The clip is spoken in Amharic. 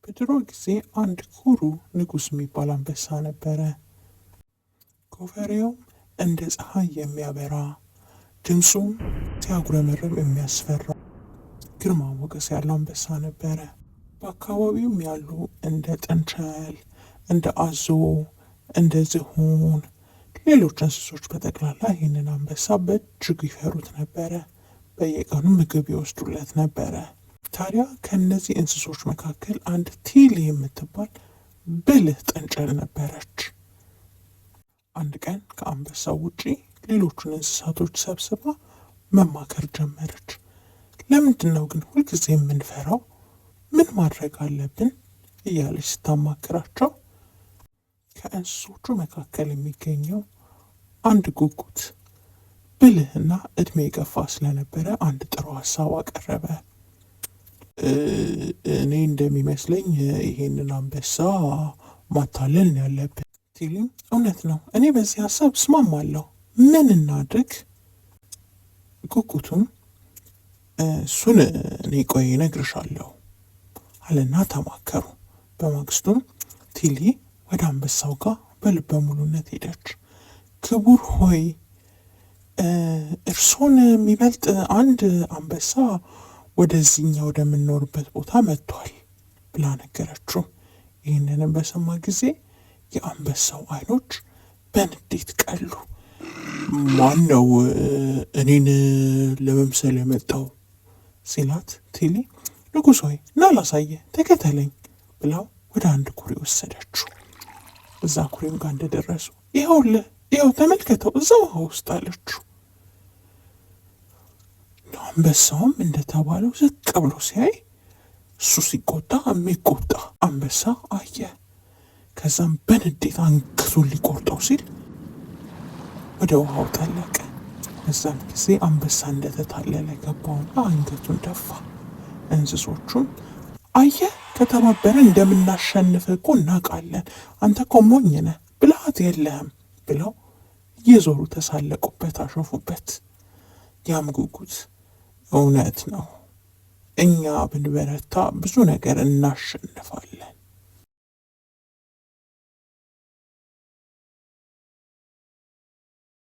በድሮ ጊዜ አንድ ኩሩ ንጉሥ የሚባል አንበሳ ነበረ። ጎፈሬውም እንደ ፀሐይ የሚያበራ ድምፁም ሲያጉረመርም የሚያስፈራ ግርማ ሞገስ ያለው አንበሳ ነበረ። በአካባቢውም ያሉ እንደ ጥንቸል፣ እንደ አዞ፣ እንደ ዝሆን፣ ሌሎች እንስሶች በጠቅላላ ይህንን አንበሳ በእጅጉ ይፈሩት ነበረ። በየቀኑ ምግብ ይወስዱለት ነበረ። ታዲያ ከእነዚህ እንስሶች መካከል አንድ ቲሊ የምትባል ብልህ ጥንቸል ነበረች። አንድ ቀን ከአንበሳው ውጪ ሌሎቹን እንስሳቶች ሰብስባ መማከር ጀመረች። ለምንድን ነው ግን ሁልጊዜ የምንፈራው? ምን ማድረግ አለብን? እያለች ስታማክራቸው ከእንስሶቹ መካከል የሚገኘው አንድ ጉጉት ብልህና እድሜ የገፋ ስለነበረ አንድ ጥሩ ሀሳብ አቀረበ። እኔ እንደሚመስለኝ ይሄንን አንበሳ ማታለል ያለብን። ቲሊም እውነት ነው፣ እኔ በዚህ ሀሳብ እስማማለሁ፣ ምን እናድርግ? ጉጉቱም እሱን እኔ ቆይ እነግርሻለሁ አለና ተማከሩ። በማግስቱም ቲሊ ወደ አንበሳው ጋር በልበ ሙሉነት ሄደች። ክቡር ሆይ እርሶን የሚበልጥ አንድ አንበሳ ወደዚህኛ ወደምንኖርበት ቦታ መጥቷል ብላ ነገረችው። ይህንንም በሰማ ጊዜ የአንበሳው ዓይኖች በንዴት ቀሉ። ማን ነው እኔን ለመምሰል የመጣው ሲላት ቲሊ ንጉሥ ሆይ ና ላሳየ ተከተለኝ ብላው ወደ አንድ ኩሬ ወሰደችው። እዛ ኩሬም ጋር እንደደረሱ ይኸውልህ፣ ይኸው ተመልከተው እዛ ውሃ ውስጥ አለችው። አንበሳውም እንደተባለው ዝቅ ብሎ ሲያይ እሱ ሲቆጣ የሚቆጣ አንበሳ አየ። ከዛም በንዴት አንገቱን ሊቆርጠው ሲል ወደ ውሃው ጠለቀ። በዛም ጊዜ አንበሳ እንደተታለለ ገባውና አንገቱን ደፋ። እንስሶቹም አየ ከተባበረ እንደምናሸንፍ እኮ እናውቃለን፣ አንተ እኮ ሞኝ ነህ፣ ብልሃት የለህም ብለው እየዞሩ ተሳለቁበት፣ አሾፉበት። ያም ጉጉት እውነት ነው፣ እኛ ብንበረታ ብዙ ነገር እናሸንፋለን